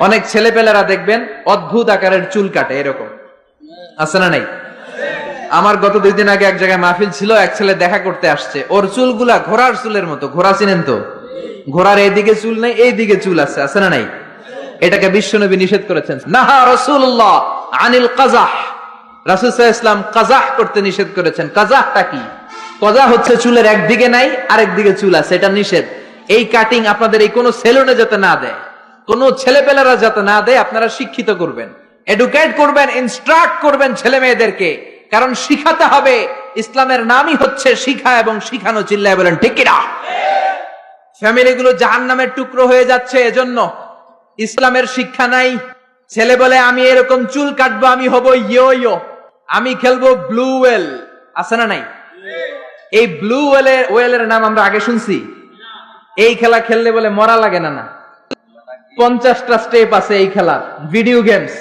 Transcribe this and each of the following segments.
অনেক ছেলেপেলেরা দেখবেন অদ্ভুত আকারের চুল কাটে, এরকম আছে না নাই? আমার গত 2 দিন আগে এক জায়গায় মাহফিল ছিল, এক ছেলে দেখা করতে আসছে, ওর চুলগুলা ঘোড়ার চুলের মতো। ঘোড়া চিনেন তো? ঘোড়ার এইদিকে চুল নেই, এইদিকে চুল আছে না নাই? এটাকে বিশ্বনবী নিষেধ করেছেন। নাহা রাসূলুল্লাহ আনিল কাযাহ, রাসূল সাল্লাল্লাহু আলাইহি ওয়াসাল্লাম কাযাহ করতে নিষেধ করেছেন। কাযাহটা কি? কাযাহ হচ্ছে চুলের একদিকে নাই আরেক দিকে চুল আছে, এটা নিষেধ। এই কাটিং আপনাদের এই কোন সেলুনে যাতে না দেয়, কোন ছেলেপেলেরা যাতে না দেয়, আপনারা শিক্ষিত করবেন, এডুকেট করবেন, ইনস্ট্রাক্ট করবেন ছেলে মেয়েদেরকে, কারণ শিখাতে হবে। ইসলামের নামই হচ্ছে শিখা এবং শিখানো। চিল্লায় বলেন ঠিক কিনা? ফ্যামিলিগুলো জাহান্নামের টুকরো হয়ে যাচ্ছে এজন্য। ইসলামের শিক্ষা নাই। ছেলে বলে আমি এরকম চুল কাটবো, আমি হব ইয়ো ইয়ো, আমি খেলবো ব্লু ওয়েল, আছে না নাই? এই ব্লু ওয়েলের নাম আমরা আগে শুনছি? এই খেলা খেললে বলে মরা লাগে না। 50টা স্টেপ আছে এই খেলা। ভিডিও গেমস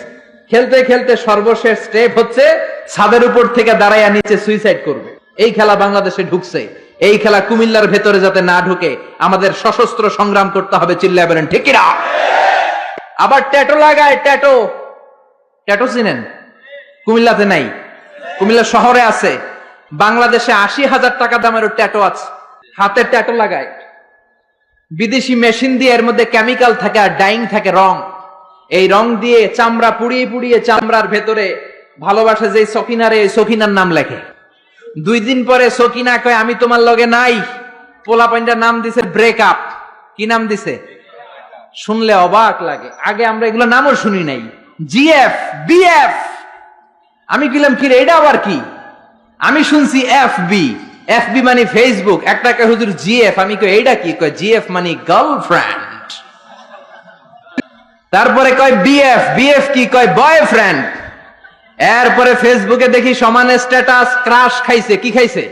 খেলতে খেলতে সর্বশেষ স্টেপ হচ্ছে ছাদের উপর থেকে দাঁড়াইয়া নিচে সুইসাইড করবে। এই খেলা বাংলাদেশে ঢুকছে। এই খেলা কুমিল্লার ভেতরে যাতে না ঢুকে আমাদের সশস্ত্র সংগ্রাম করতে হবে। চিল্লায় বলেন ঠিক কিনা? আবার ট্যাটু লাগায়। ট্যাটু চিনেন? কুমিল্লাতে নাই, কুমিল্লা শহরে আছে। বাংলাদেশে 80,000 টাকা দামের ট্যাটু আছে। হাতে ট্যাটু লাগায়, বিদেশি মেশিন দিয়ে, এর মধ্যে কেমিক্যাল থাকে আর ডাইং থাকে, রং। এই রং দিয়ে চামড়া পুড়িয়ে পুড়িয়ে চামড়ার ভেতরে ভালোবাসে যে সকিনারে, সকিনার নাম লেখে। 2 দিন পরে সকিনা কয় আমি তোমার লগে নাই। পোলাপাইনটার নাম দিছে ব্রেকআপ। কি নাম দিছে? শুনলে অবাক লাগে। আগে আমরা এগুলো নামও শুনি নাই। GF, BF. আমি কিলাম কি রে, এটা আবার কি? আমি শুনছি এফবি। এফবি মানে ফেসবুক। একটাকে হুজুর জিএফ। আমি কই এইটা কি? কয় জিএফ মানে গার্লফ্রেন্ড। তারপরে কয় বিএফ। বিএফ কি? কয় বয়ফ্রেন্ড। এরপরে ফেসবুকে দেখি সমানে স্ট্যাটাস ক্রাশ খাইছে। কি খাইছে?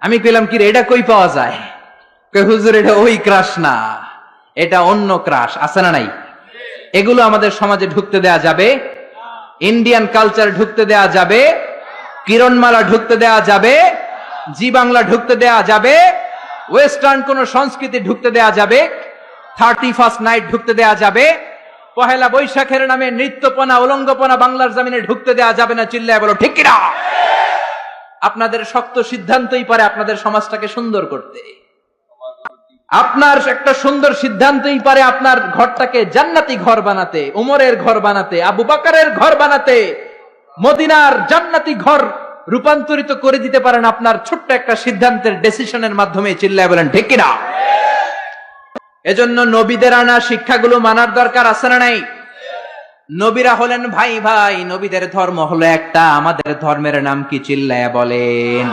আমি কইলাম কি রে, এটা কই পাওয়া যায়? কয় হুজুর এটা ওই ক্রাশ না, এটা অন্য ক্রাশ। আছে না নাই? এগুলো আমাদের সমাজে ঢুকতে দেয়া যাবে? ইন্ডিয়ান কালচার ঢুকতে দেয়া যাবে? কিরণমালা ঢুকতে দেয়া যাবে? জি বাংলা ঢুকতে দেয়া যাবে? ওয়েস্টার্ন কোন সংস্কৃতি ঢুকতে দেয়া যাবে? 31st নাইট ঢুকতে দেয়া যাবে? পহেলা বৈশাখের নামে নৃত্যপনা, উলঙ্গপনা বাংলার জমিনে ঢুকতে দেয়া যাবে না। চিল্লায় বলো ঠিক কিনা? আপনাদের শক্ত সিদ্ধান্তই পারে আপনাদের সমাজটাকে সুন্দর করতে। আপনার একটা সুন্দর সিদ্ধান্তই পারে আপনার ঘরটাকে জান্নাতি ঘর বানাতে, উমরের ঘর বানাতে, আবু বকরের ঘর বানাতে, মদিনার জান্নাতি ঘর রূপান্তরিত করে দিতে পারেন আপনার ছোট্ট একটা সিদ্ধান্তের ডিসিশনের মাধ্যমে। চিল্লায় বলেন ঠিক কিনা? এজন্য নবীদের আনা শিক্ষাগুলো মানার দরকার আছে না নাই? নবীরা হলেন ভাই ভাই, নবীদের ধর্ম হলো একটা। আমাদের ধর্মের নাম কি? চিল্লায়া বলেন।